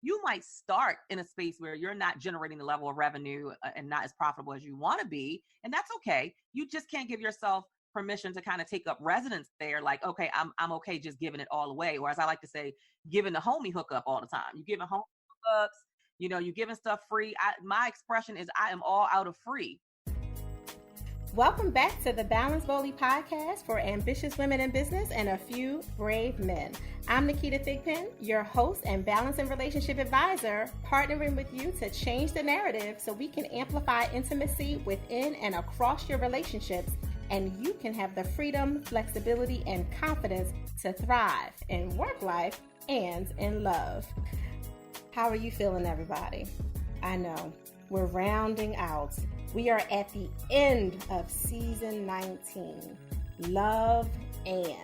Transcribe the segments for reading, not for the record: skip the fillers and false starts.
you might start in a space where you're not generating the level of revenue and not as profitable as you want to be. And that's okay. You just can't give yourself permission to kind of take up residence there. Like, okay, I'm okay just giving it all away. Or as I like to say, giving the homie hookup all the time. You're giving homie hookups, you're giving stuff free. My expression is I am all out of free. Welcome back to the Balance Boldly podcast for ambitious women in business and a few brave men. I'm Naketa Thigpen, your host and balance and relationship advisor, partnering with you to change the narrative so we can amplify intimacy within and across your relationships, and you can have the freedom, flexibility, and confidence to thrive in work life and in love. How are you feeling, everybody? I know we're rounding out. We are at the end of season 19. Love and ...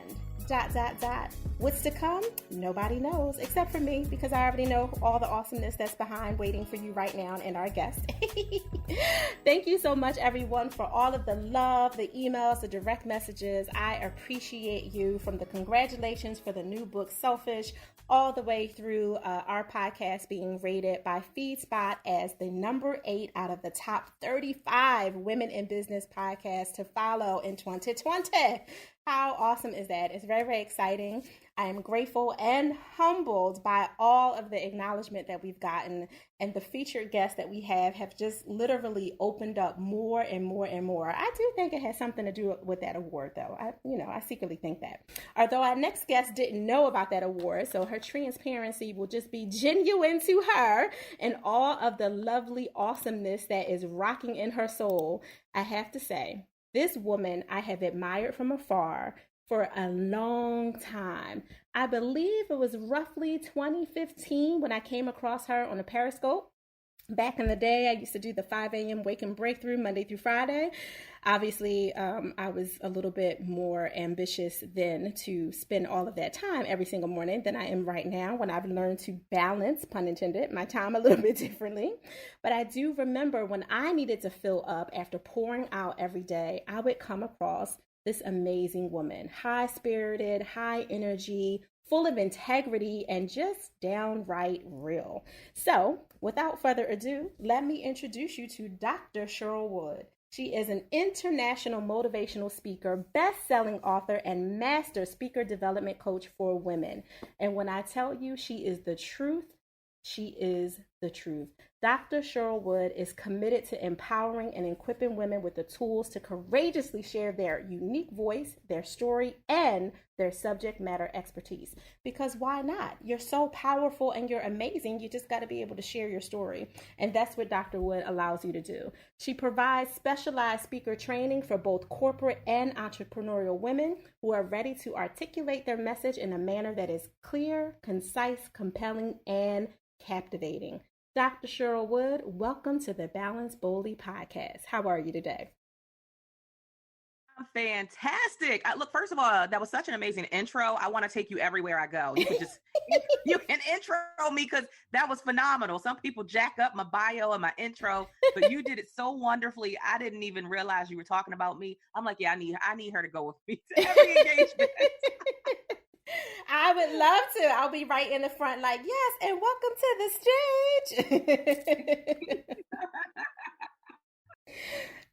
What's to come? Nobody knows except for me, because I already know all the awesomeness that's behind waiting for you right now and our guest. Thank you so much, everyone, for all of the love, the emails, the direct messages. I appreciate you, from the congratulations for the new book, Selfish, all the way through our podcast being rated by FeedSpot as the number 8 out of the top 35 women in business podcasts to follow in 2020. How awesome is that? It's very, very exciting. I am grateful and humbled by all of the acknowledgement that we've gotten, and the featured guests that we have just literally opened up more and more and more. I do think it has something to do with that award, though. I secretly think that. Although our next guest didn't know about that award, so her transparency will just be genuine to her and all of the lovely awesomeness that is rocking in her soul. I have to say, this woman I have admired from afar for a long time. I believe it was roughly 2015 when I came across her on a Periscope. Back in the day, I used to do the 5 a.m. Wake and Breakthrough Monday through Friday. Obviously, I was a little bit more ambitious then to spend all of that time every single morning than I am right now, when I've learned to balance, pun intended, my time a little bit differently. But I do remember when I needed to fill up after pouring out every day, I would come across this amazing woman, high-spirited, high energy, full of integrity, and just downright real. So, without further ado, let me introduce you to Dr. Cheryl Wood. She is an international motivational speaker, best-selling author, and master speaker development coach for women. And when I tell you she is the truth, she is the truth. Dr. Cheryl Wood is committed to empowering and equipping women with the tools to courageously share their unique voice, their story, and their subject matter expertise. Because why not? You're so powerful and you're amazing. You just got to be able to share your story. And that's what Dr. Wood allows you to do. She provides specialized speaker training for both corporate and entrepreneurial women who are ready to articulate their message in a manner that is clear, concise, compelling, and captivating. Dr. Cheryl Wood, welcome to the Balance Boldly podcast. How are you today? I'm fantastic. Look, first of all, that was such an amazing intro. I want to take you everywhere I go. You can intro me, because that was phenomenal. Some people jack up my bio and my intro, but you did it so wonderfully. I didn't even realize you were talking about me. I'm like, yeah, I need her to go with me to every engagement. I would love to. I'll be right in the front like, yes, and welcome to the stage.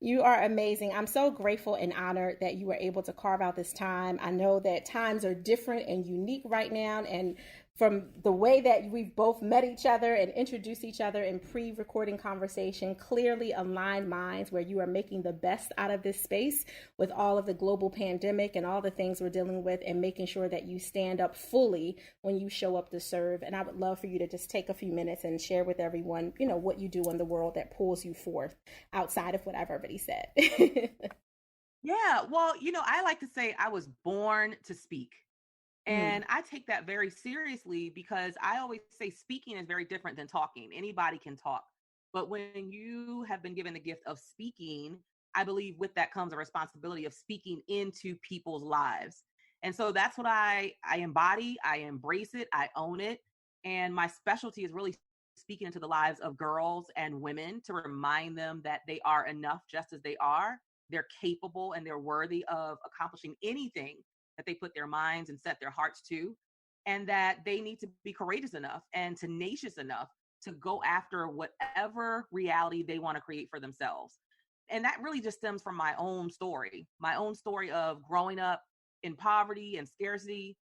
You are amazing. I'm so grateful and honored that you were able to carve out this time. I know that times are different and unique right now, and from the way that we've both met each other and introduced each other in pre-recording conversation, clearly aligned minds where you are making the best out of this space with all of the global pandemic and all the things we're dealing with, and making sure that you stand up fully when you show up to serve. And I would love for you to just take a few minutes and share with everyone, what you do in the world that pulls you forth outside of what I've already said. Yeah, well, I like to say I was born to speak. And I take that very seriously, because I always say speaking is very different than talking. Anybody can talk. But when you have been given the gift of speaking, I believe with that comes a responsibility of speaking into people's lives. And so that's what I embody. I embrace it. I own it. And my specialty is really speaking into the lives of girls and women to remind them that they are enough just as they are. They're capable and they're worthy of accomplishing anything that they put their minds and set their hearts to. and that they need to be courageous enough and tenacious enough to go after whatever reality they want to create for themselves. And that really just stems from my own story of growing up in poverty and scarcity,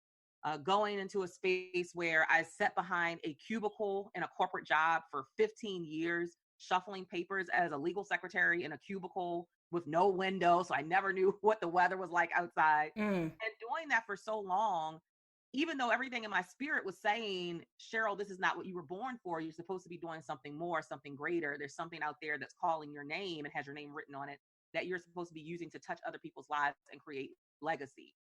going into a space where I sat behind a cubicle in a corporate job for 15 years, shuffling papers as a legal secretary in a cubicle with no window. So I never knew what the weather was like outside. Mm. And doing that for so long, even though everything in my spirit was saying, Cheryl, this is not what you were born for. You're supposed to be doing something more, something greater. There's something out there that's calling your name and has your name written on it that you're supposed to be using to touch other people's lives and create legacy.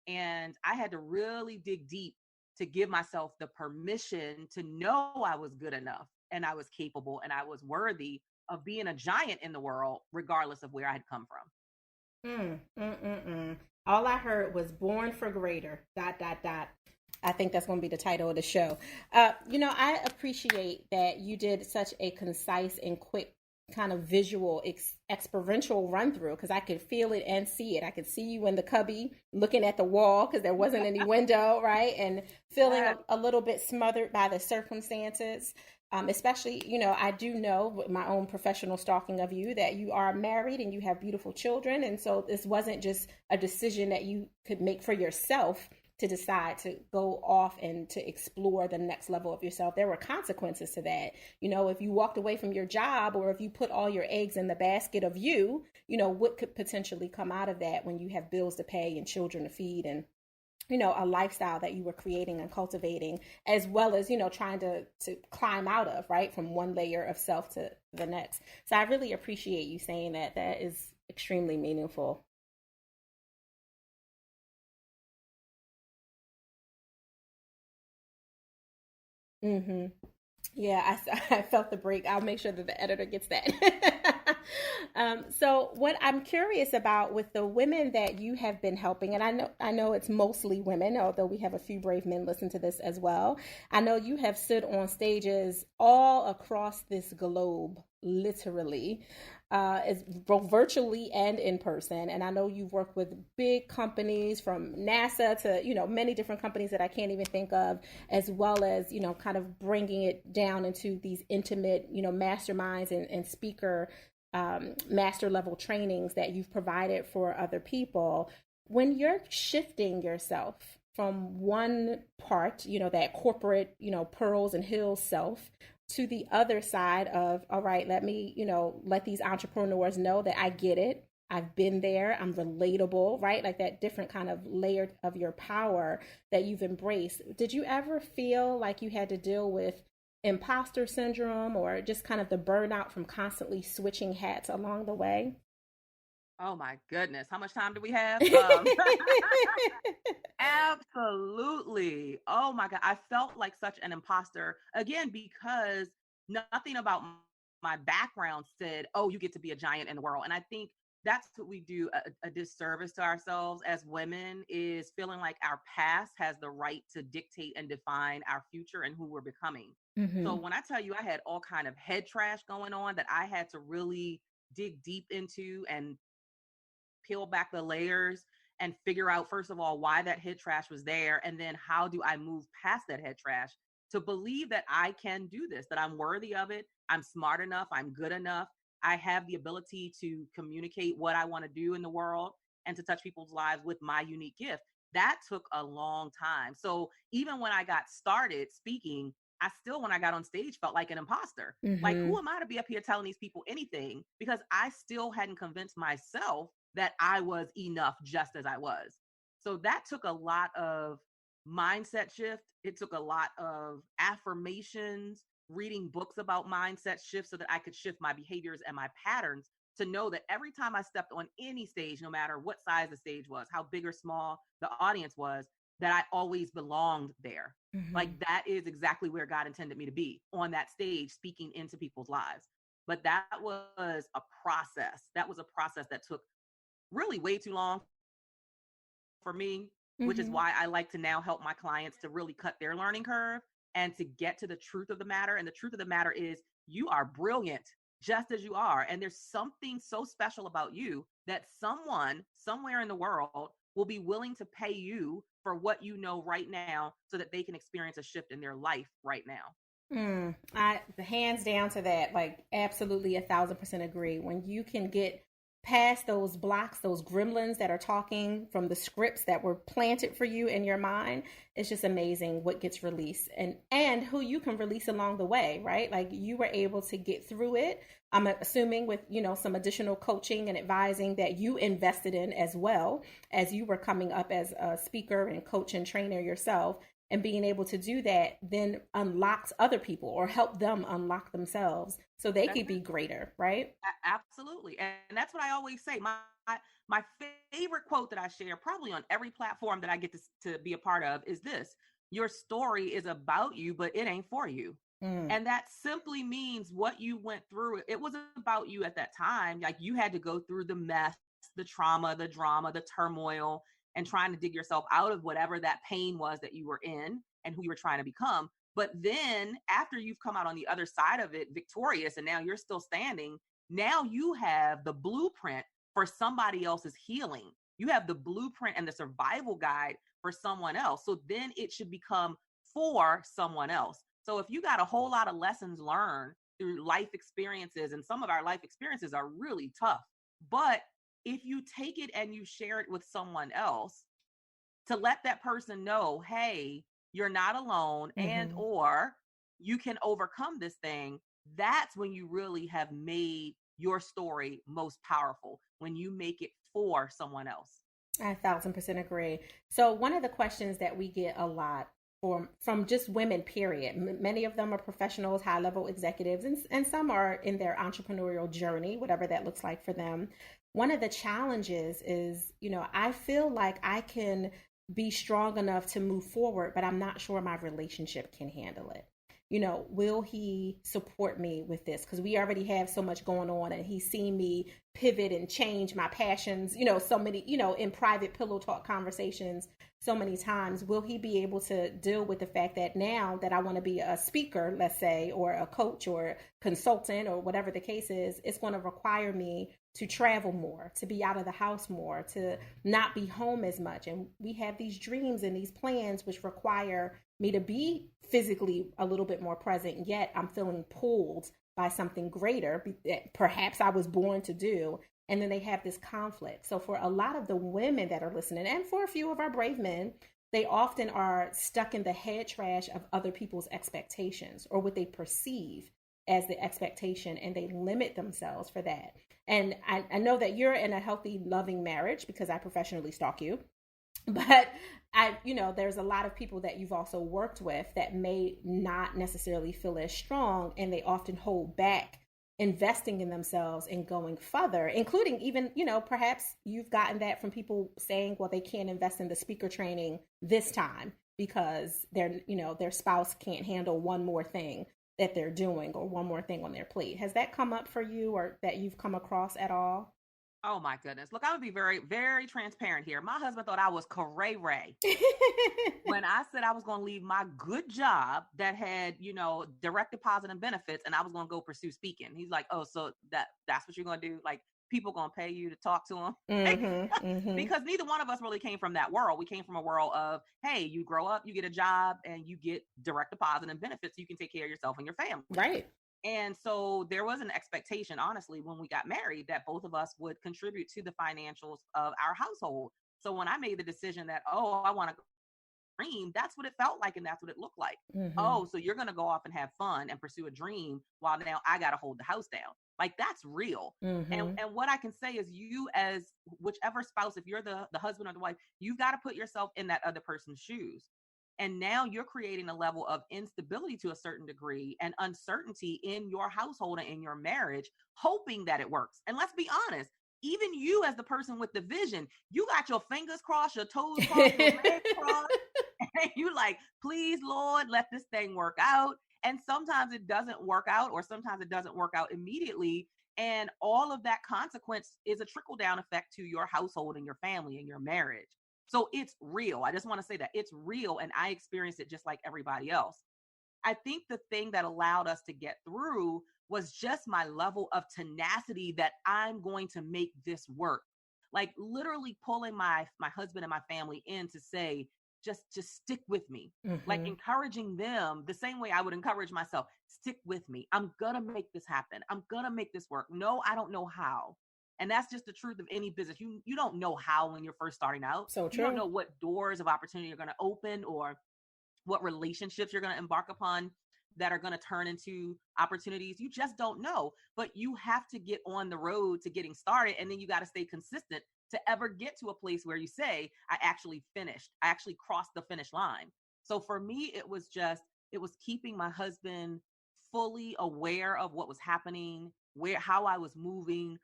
And I had to really dig deep to give myself the permission to know I was good enough and I was capable and I was worthy of being a giant in the world, regardless of where I had come from. Mm, mm, mm, mm. All I heard was "born for greater." Dot dot dot. I think that's going to be the title of the show. I appreciate that you did such a concise and quick kind of visual experiential run through, because I could feel it and see it. I could see you in the cubby looking at the wall because there wasn't any window, right? And feeling a little bit smothered by the circumstances. Especially, I do know with my own professional stalking of you that you are married and you have beautiful children. And so this wasn't just a decision that you could make for yourself to decide to go off and to explore the next level of yourself. There were consequences to that. If you walked away from your job, or if you put all your eggs in the basket of what could potentially come out of that when you have bills to pay and children to feed, and a lifestyle that you were creating and cultivating, as well as, trying to climb out of, right, from one layer of self to the next. So I really appreciate you saying that. That is extremely meaningful. Mm-hmm. Yeah, I felt the break. I'll make sure that the editor gets that. So what I'm curious about with the women that you have been helping, and I know it's mostly women, although we have a few brave men listen to this as well. I know you have stood on stages all across this globe, literally, is both virtually and in person. And I know you've worked with big companies from NASA to, many different companies that I can't even think of, as well as, kind of bringing it down into these intimate, masterminds and speaker master level trainings that you've provided for other people. When you're shifting yourself from one part, that corporate, pearls and hills self, to the other side of, all right, let me, let these entrepreneurs know that I get it. I've been there. I'm relatable, right? Like that different kind of layer of your power that you've embraced. Did you ever feel like you had to deal with imposter syndrome, or just kind of the burnout from constantly switching hats along the way? Oh my goodness. How much time do we have? Absolutely. Oh my God. I felt like such an imposter again because nothing about my background said, oh, you get to be a giant in the world. And I think that's what we do a disservice to ourselves as women, is feeling like our past has the right to dictate and define our future and who we're becoming. So Mm-hmm. when I tell you I had all kind of head trash going on that I had to really dig deep into and peel back the layers and figure out, first of all, why that head trash was there. And then how do I move past that head trash to believe that I can do this, that I'm worthy of it. I'm smart enough. I'm good enough. I have the ability to communicate what I want to do in the world and to touch people's lives with my unique gift. That took a long time. So even when I got started speaking, I still, when I got on stage, felt like an imposter. Like, Mm-hmm. who am I to be up here telling these people anything? Because I still hadn't convinced myself that I was enough just as I was. So that took a lot of mindset shift. It took a lot of affirmations, reading books about mindset shifts so that I could shift my behaviors and my patterns to know that every time I stepped on any stage, no matter what size the stage was, how big or small the audience was, that I always belonged there. Mm-hmm. Like that is exactly where God intended me to be, on that stage, speaking into people's lives. But that was a process. That was a process that took really way too long for me, which is Mm-hmm. why I like to now help my clients to really cut their learning curve and to get to the truth of the matter. And the truth of the matter is, you are brilliant just as you are. And there's something so special about you that someone somewhere in the world will be willing to pay you for what you know right now so that they can experience a shift in their life right now. I hands down to that, like absolutely 1,000% agree. When you can get past those blocks, those gremlins that are talking from the scripts that were planted for you in your mind, it's just amazing what gets released and who you can release along the way, right? Like you were able to get through it. I'm assuming with, some additional coaching and advising that you invested in as well as you were coming up as a speaker and coach and trainer yourself, and being able to do that then unlocks other people or help them unlock themselves so they That's could be it. greater, right? Absolutely. And that's what I always say. My favorite quote that I share probably on every platform that I get to be a part of is this: your story is about you, but it ain't for you. Mm. And that simply means what you went through. It wasn't about you at that time. Like you had to go through the mess, the trauma, the drama, the turmoil, and trying to dig yourself out of whatever that pain was that you were in and who you were trying to become. But then after you've come out on the other side of it victorious and now you're still standing, now you have the blueprint for somebody else's healing. You have the blueprint and the survival guide for someone else. So then it should become for someone else. So if you got a whole lot of lessons learned through life experiences, and some of our life experiences are really tough, but if you take it and you share it with someone else to let that person know, hey, you're not alone, and Mm-hmm. or you can overcome this thing, that's when you really have made your story most powerful, when you make it for someone else. I 1,000% agree. So one of the questions that we get a lot from just women, period. Many of them are professionals, high level executives, and some are in their entrepreneurial journey, whatever that looks like for them. One of the challenges is, I feel like I can be strong enough to move forward, but I'm not sure my relationship can handle it. Will he support me with this? Because we already have so much going on, and he's seen me pivot and change my passions, so many, in private pillow talk conversations so many times. Will he be able to deal with the fact that now that I want to be a speaker, let's say, or a coach or consultant or whatever the case is, it's going to require me to travel more, to be out of the house more, to not be home as much. And we have these dreams and these plans which require me to be physically a little bit more present, yet I'm feeling pulled by something greater that perhaps I was born to do. And then they have this conflict. So for a lot of the women that are listening, and for a few of our brave men, they often are stuck in the head trash of other people's expectations or what they perceive as the expectation, and they limit themselves for that. And I know that you're in a healthy, loving marriage because I professionally stalk you. But there's a lot of people that you've also worked with that may not necessarily feel as strong, and they often hold back investing in themselves and going further, including even, perhaps you've gotten that from people saying, well, they can't invest in the speaker training this time because their spouse can't handle one more thing that they're doing or one more thing on their plate. Has that come up for you or that you've come across at all? Oh my goodness. Look, I would be very, very transparent here. My husband thought I was cray ray when I said I was going to leave my good job that had, direct deposit and benefits, and I was going to go pursue speaking. He's like, oh, so that's what you're going to do? Like, people going to pay you to talk to them? Mm-hmm, mm-hmm. Because neither one of us really came from that world. We came from a world of, hey, you grow up, you get a job, and you get direct deposit and benefits. So you can take care of yourself and your family. Right. And so there was an expectation, honestly, when we got married, that both of us would contribute to the financials of our household. So when I made the decision that, oh, I want to dream, that's what it felt like and that's what it looked like. Mm-hmm. Oh, so you're going to go off and have fun and pursue a dream while now I got to hold the house down. Like, that's real. Mm-hmm. And what I can say is, you, as whichever spouse, if you're the husband or the wife, you've got to put yourself in that other person's shoes. And now you're creating a level of instability to a certain degree and uncertainty in your household and in your marriage, hoping that it works. And let's be honest, even you as the person with the vision, you got your fingers crossed, your toes crossed, your legs crossed, and you like, please, Lord, let this thing work out. And sometimes it doesn't work out, or sometimes it doesn't work out immediately. And all of that consequence is a trickle down effect to your household and your family and your marriage. So it's real. I just want to say that it's real. And I experienced it just like everybody else. I think the thing that allowed us to get through was just my level of tenacity that I'm going to make this work. like literally pulling my husband and my family in to say, just stick with me. Like encouraging them the same way I would encourage myself. Stick with me. I'm gonna make this happen. I'm gonna make this work. No, I don't know how. And that's just the truth of any business. You don't know how when you're first starting out. So You don't true. know what doors of opportunity you're going to open or what relationships you're going to embark upon that are going to turn into opportunities. You just don't know, but you have to get on the road to getting started. And then you got to stay consistent to ever get to a place where you say, I actually finished. I actually crossed the finish line. So for me, it was keeping my husband fully aware of what was happening, how I was moving.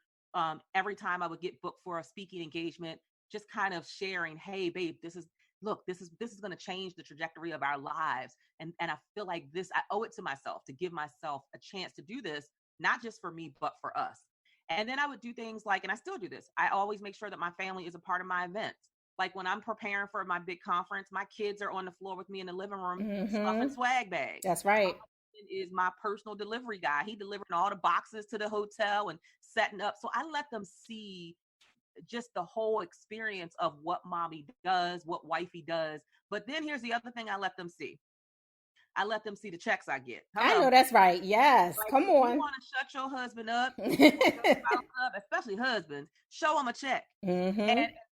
Every time I would get booked for a speaking engagement, just kind of sharing, hey, babe, this is going to change the trajectory of our lives. And I feel like I owe it to myself to give myself a chance to do this, not just for me, but for us. And then I would do things like, and I still do this, I always make sure that my family is a part of my events. Like when I'm preparing for my big conference, my kids are on the floor with me in the living room, stuffing swag bags. That's right. Is my personal delivery guy. He delivering all the boxes to the hotel and setting up. So I let them see just the whole experience of what mommy does, what wifey does. But then here's the other thing I let them see. I let them see the checks I get. I know that's right. Yes. Like, Come if on. you want to shut your husband up, your spouse up, especially husbands, show them a check. And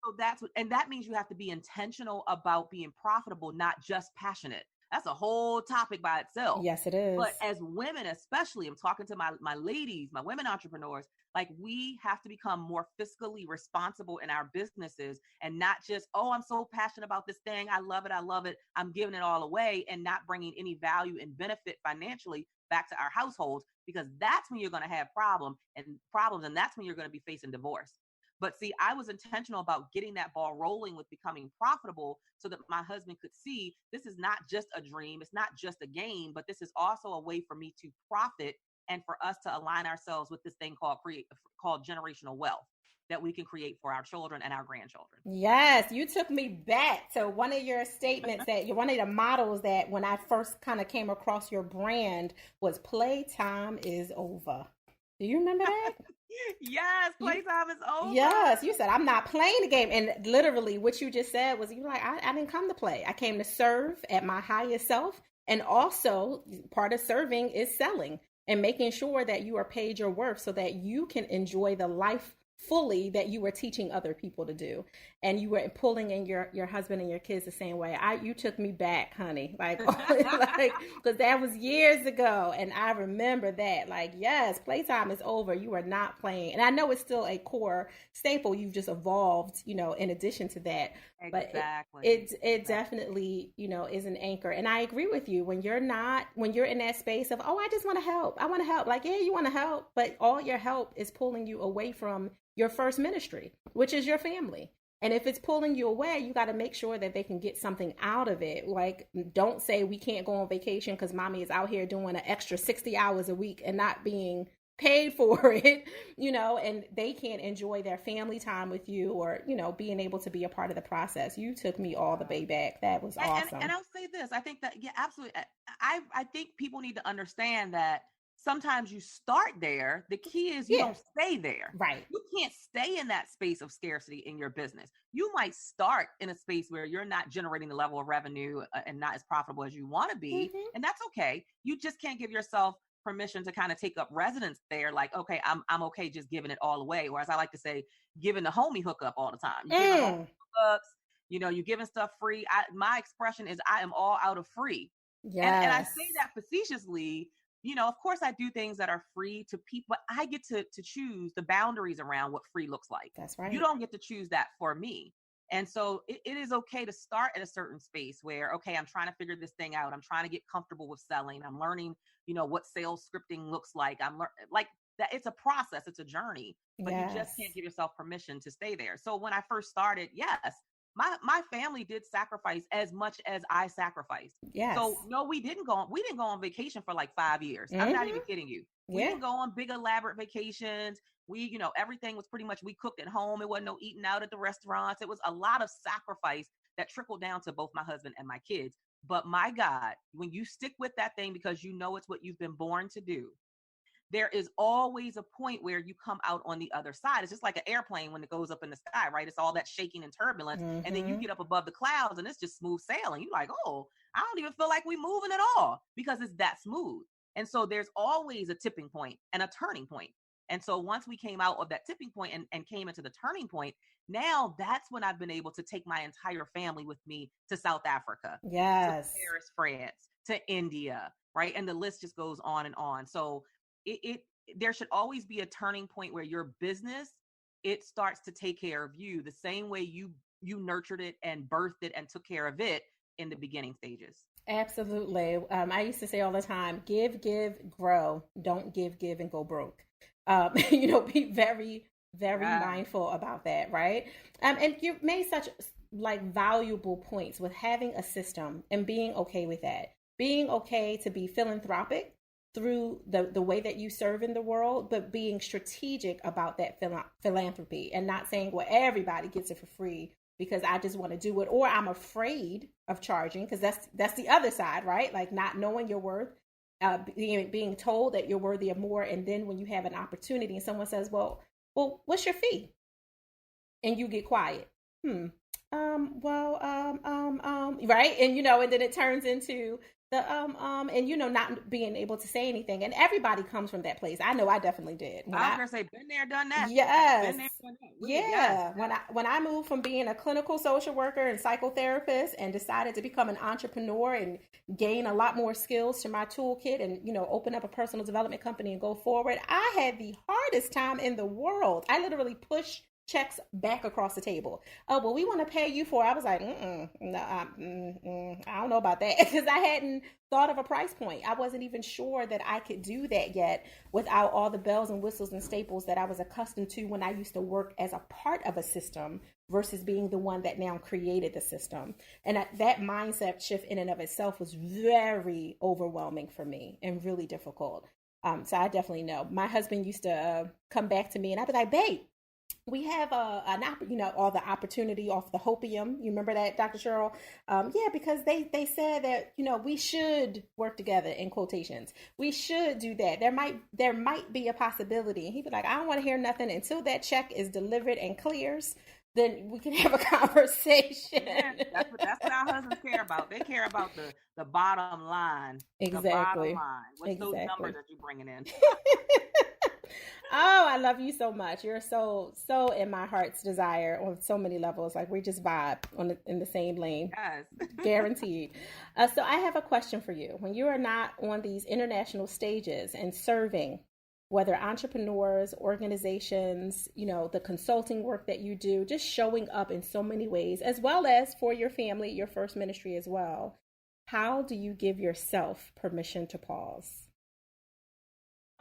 so that means you have to be intentional about being profitable, not just passionate. That's a whole topic by itself. Yes, it is. But as women, especially, I'm talking to my ladies, my women entrepreneurs, like we have to become more fiscally responsible in our businesses and not just, oh, I'm so passionate about this thing. I love it. I'm giving it all away and not bringing any value and benefit financially back to our households, because that's when you're going to have problems. And that's when you're going to be facing divorce. But see, I was intentional about getting that ball rolling with becoming profitable so that my husband could see this is not just a dream. It's not just a game, but this is also a way for me to profit and for us to align ourselves with this thing called generational wealth that we can create for our children and our grandchildren. Yes, you took me back to one of your statements that you're one of the models that when I first kind of came across your brand was playtime is over. Do you remember that? Yes, playtime is over. Yes, you said, I'm not playing the game. And literally what you just said was, you're like, I didn't come to play. I came to serve at my highest self. And also part of serving is selling and making sure that you are paid your worth so that you can enjoy the life fully that you were teaching other people to do. And you were pulling in your husband and your kids the same way. You took me back, honey, like because that was years ago. And I remember that, like, yes, playtime is over. You are not playing. And I know it's still a core staple. You've just evolved, in addition to that. Exactly. But it definitely, is an anchor. And I agree with you when you're in that space of, oh, I just want to help. I want to help. Like, yeah, you want to help, but all your help is pulling you away from your first ministry, which is your family. And if it's pulling you away, you got to make sure that they can get something out of it. Like, don't say we can't go on vacation because mommy is out here doing an extra 60 hours a week and not being paid for it, and they can't enjoy their family time with you or, being able to be a part of the process. You took me all the way back. That was awesome. And I'll say this. I think that, yeah, absolutely. I think people need to understand that sometimes you start there. The key is you don't stay there. Right. You can't stay in that space of scarcity in your business. You might start in a space where you're not generating the level of revenue and not as profitable as you want to be. And that's okay. You just can't give yourself permission to kind of take up residence there. Like, okay, I'm okay just giving it all away. Or as I like to say, giving the homie hookup all the time. You're giving hookups, you're giving stuff free. My expression is I am all out of free. Yes. And I say that facetiously. Of course I do things that are free to people, but I get to choose the boundaries around what free looks like. That's right. You don't get to choose that for me. And so it is okay to start at a certain space where, okay, I'm trying to figure this thing out. I'm trying to get comfortable with selling. I'm learning, what sales scripting looks like. I'm like that. It's a process. It's a journey, but you just can't give yourself permission to stay there. So when I first started, yes, my family did sacrifice as much as I sacrificed. Yes. So no, we didn't go on vacation for like 5 years. I'm not even kidding you. We didn't go on big elaborate vacations. We, everything was pretty much, we cooked at home. It wasn't no eating out at the restaurants. It was a lot of sacrifice that trickled down to both my husband and my kids. But my God, when you stick with that thing because it's what you've been born to do, there is always a point where you come out on the other side. It's just like an airplane when it goes up in the sky, right? It's all that shaking and turbulence. And then you get up above the clouds and it's just smooth sailing. You're like, oh, I don't even feel like we moving at all because it's that smooth. And so there's always a tipping point and a turning point. And so once we came out of that tipping point and came into the turning point, now that's when I've been able to take my entire family with me to South Africa, yes, to Paris, France, to India, right? And the list just goes on and on. So there should always be a turning point where your business, it starts to take care of you the same way you nurtured it and birthed it and took care of it in the beginning stages. Absolutely. I used to say all the time, give, grow. Don't give, and go broke. Be very, very mindful about that, right? And you made such like valuable points with having a system and being okay with that. Being okay to be philanthropic through the way that you serve in the world, but being strategic about that philanthropy and not saying, well, everybody gets it for free because I just want to do it, or I'm afraid of charging, because that's the other side, right? Like not knowing your worth, being told that you're worthy of more, and then when you have an opportunity and someone says, well, what's your fee? And you get quiet. Right? And and then it turns into the not being able to say anything. And everybody comes from that place. I know I definitely did. I was gonna say, been there, done that. Yes. Been there, done that. Really, yeah. Yes. When I moved from being a clinical social worker and psychotherapist and decided to become an entrepreneur and gain a lot more skills to my toolkit and, open up a personal development company and go forward, I had the hardest time in the world. I literally pushed checks back across the table. Oh, well, we want to pay you for. I was like, no, I don't know about that, because I hadn't thought of a price point. I wasn't even sure that I could do that yet without all the bells and whistles and staples that I was accustomed to when I used to work as a part of a system versus being the one that now created the system. And that mindset shift in and of itself was very overwhelming for me and really difficult. So I definitely know. My husband used to come back to me and I'd be like, babe, we have all the opportunity off the hopium. You remember that, Dr. Cheryl? Yeah, because they said that, we should work together, in quotations. We should do that. There might be a possibility. And he'd be like, I don't want to hear nothing until that check is delivered and clears. Then we can have a conversation. Yeah, that's what our husbands care about. They care about the bottom line. Exactly. The bottom line. What's those numbers that you're bringing in? Oh, I love you so much. You're so in my heart's desire on so many levels. Like we just vibe in the same lane. Yes. Guaranteed. So I have a question for you. When you are not on these international stages and serving, whether entrepreneurs, organizations, the consulting work that you do, just showing up in so many ways, as well as for your family, your first ministry as well, how do you give yourself permission to pause?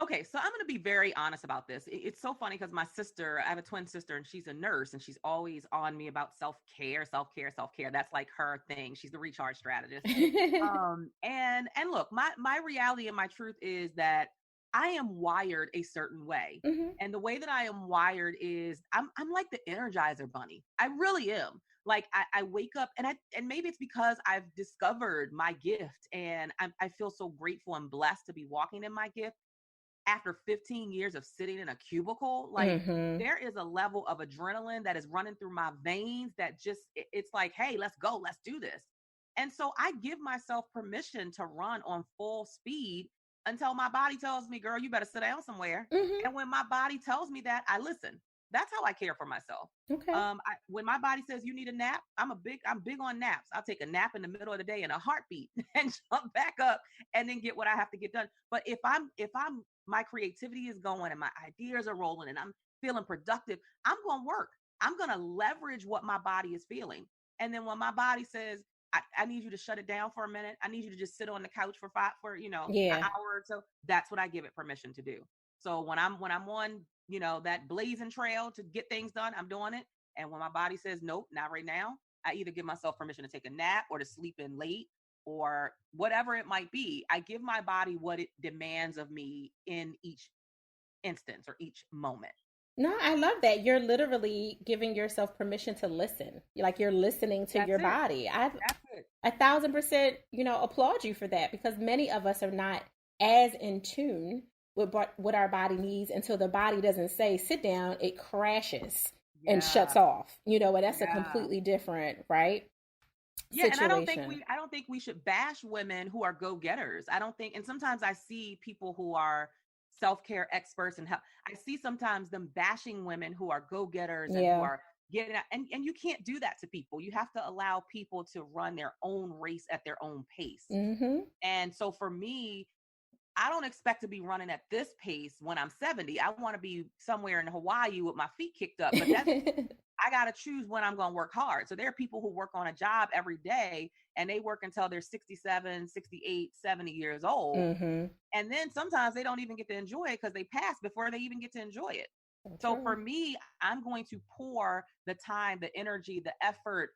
Okay, so I'm going to be very honest about this. It's so funny because my sister, I have a twin sister, and she's a nurse, and she's always on me about self-care. That's like her thing. She's the recharge strategist. And look, my reality and my truth is that I am wired a certain way. Mm-hmm. And the way that I am wired is I'm like the Energizer Bunny. I really am. Like I wake up and maybe it's because I've discovered my gift, and I feel so grateful and blessed to be walking in my gift. After 15 years of sitting in a cubicle, like there is a level of adrenaline that is running through my veins that just, it's like, hey, let's go, let's do this. And so I give myself permission to run on full speed until my body tells me, girl, you better sit down somewhere. Mm-hmm. And when my body tells me that, I listen. That's how I care for myself. Okay. When my body says you need a nap, I'm big on naps. I'll take a nap in the middle of the day in a heartbeat and jump back up and then get what I have to get done. But if my creativity is going and my ideas are rolling and I'm feeling productive, I'm going to work. I'm going to leverage what my body is feeling. And then when my body says, I need you to shut it down for a minute, I need you to just sit on the couch for an hour or so, that's what I give it permission to do. So when I'm on, that blazing trail to get things done, I'm doing it. And when my body says, nope, not right now, I either give myself permission to take a nap or to sleep in late or whatever it might be. I give my body what it demands of me in each instance or each moment. No, I love that. You're literally giving yourself permission to listen. Like you're listening to your body. I 1,000%, applaud you for that, because many of us are not as in tune what our body needs until the body doesn't say sit down, it crashes and Yeah. shuts off. And that's a Yeah. completely different, right? Yeah, and situation. I don't think we should bash women who are go-getters. I don't think, and sometimes I see people who are self-care experts and I see sometimes them bashing women who are go-getters and who Yeah. are getting out, and you can't do that to people. You have to allow people to run their own race at their own pace. Mm-hmm. And so for me, I don't expect to be running at this pace when I'm 70. I want to be somewhere in Hawaii with my feet kicked up, but that's I got to choose when I'm going to work hard. So there are people who work on a job every day and they work until they're 67, 68, 70 years old. Mm-hmm. And then sometimes they don't even get to enjoy it because they pass before they even get to enjoy it. So for me, I'm going to pour the time, the energy, the effort,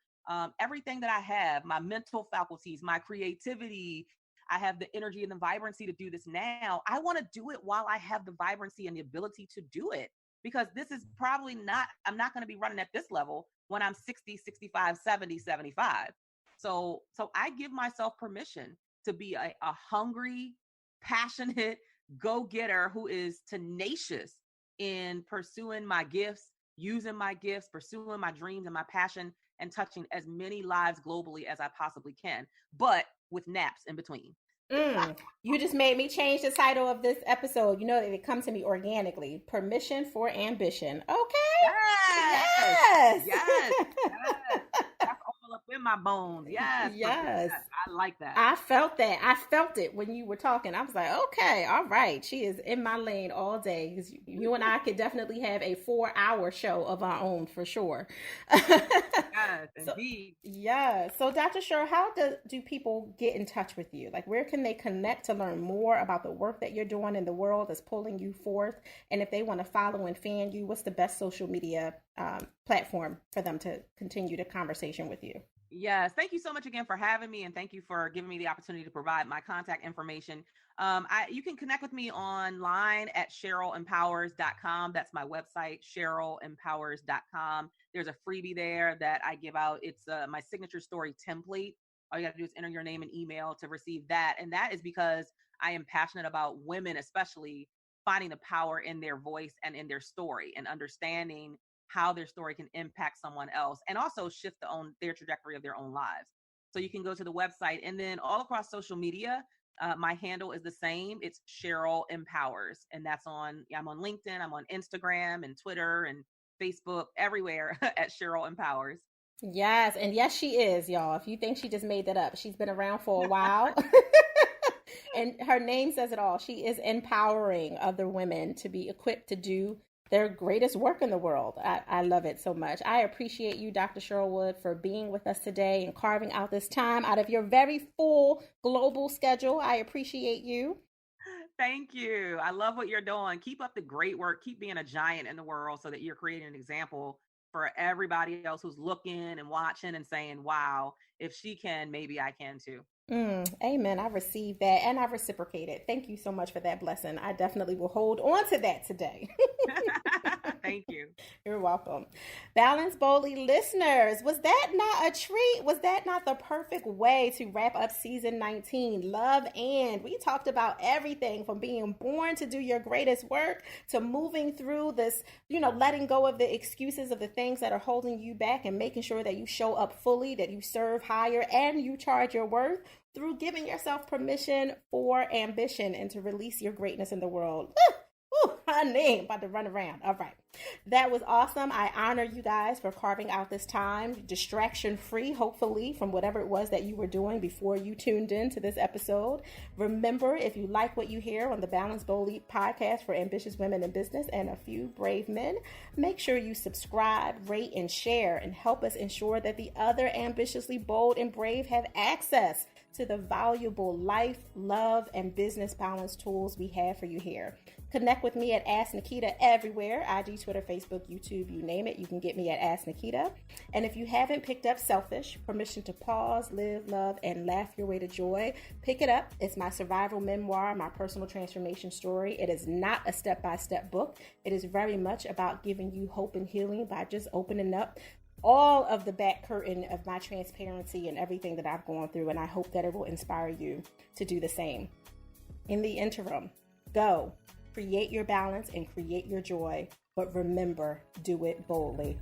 everything that I have, my mental faculties, my creativity. I have the energy and the vibrancy to do this now. I want to do it while I have the vibrancy and the ability to do it. Because this is probably not, I'm not going to be running at this level when I'm 60, 65, 70, 75. So I give myself permission to be a hungry, passionate go-getter who is tenacious in pursuing my gifts, using my gifts, pursuing my dreams and my passion, and touching as many lives globally as I possibly can, but with naps in between. You just made me change the title of this episode. It come to me organically. Permission for ambition. Okay. Yes. That's all up in my bones. Yes. I like that. I felt that. I felt it when you were talking. I was like, okay, all right. She is in my lane all day. Because you and I could definitely have a 4-hour show of our own for sure. Yes, indeed. So Dr. Cheryl, how do people get in touch with you? Like, where can they connect to learn more about the work that you're doing in the world that's pulling you forth? And if they want to follow and fan you, what's the best social media platform for them to continue the conversation with you? Yes. Thank you so much again for having me. And thank you for giving me the opportunity to provide my contact information. You can connect with me online at CherylEmpowers.com. That's my website, CherylEmpowers.com. There's a freebie there that I give out. It's my signature story template. All you got to do is enter your name and email to receive that. And that is because I am passionate about women, especially finding the power in their voice and in their story and understanding how their story can impact someone else and also shift their trajectory of their own lives. So you can go to the website, and then all across social media, my handle is the same. It's Cheryl Empowers, and I'm on LinkedIn, I'm on Instagram and Twitter and Facebook, everywhere at Cheryl Empowers. Yes, and yes, she is, y'all. If you think she just made that up, she's been around for a while. And her name says it all. She is empowering other women to be equipped to do their greatest work in the world. I love it so much. I appreciate you, Dr. Cheryl Wood, for being with us today and carving out this time out of your very full global schedule. I appreciate you. Thank you. I love what you're doing. Keep up the great work. Keep being a giant in the world so that you're creating an example for everybody else who's looking and watching and saying, wow, if she can, maybe I can too. Amen. I received that and I reciprocated. Thank you so much for that blessing. I definitely will hold on to that today. Thank you. You're welcome. Balance Boldly listeners, was that not a treat? Was that not the perfect way to wrap up season 19? Love, and we talked about everything from being born to do your greatest work to moving through this, letting go of the excuses of the things that are holding you back and making sure that you show up fully, that you serve higher and you charge your worth through giving yourself permission for ambition and to release your greatness in the world. Honey, I'm about to run around. All right. That was awesome. I honor you guys for carving out this time, distraction free, hopefully, from whatever it was that you were doing before you tuned in to this episode. Remember, if you like what you hear on the Balance Boldly podcast for ambitious women in business and a few brave men, make sure you subscribe, rate, and share, and help us ensure that the other ambitiously bold and brave have access to the valuable life, love, and business balance tools we have for you here. Connect with me at Ask Naketa everywhere, IG, Twitter, Facebook, YouTube, you name it. You can get me at Ask Naketa. And if you haven't picked up Selfish, Permission to Pause, Live, Love, and Laugh Your Way to Joy, pick it up. It's my survival memoir, my personal transformation story. It is not a step-by-step book. It is very much about giving you hope and healing by just opening up all of the back curtain of my transparency and everything that I've gone through. And I hope that it will inspire you to do the same. In the interim, go Create your balance and create your joy, but remember, do it boldly.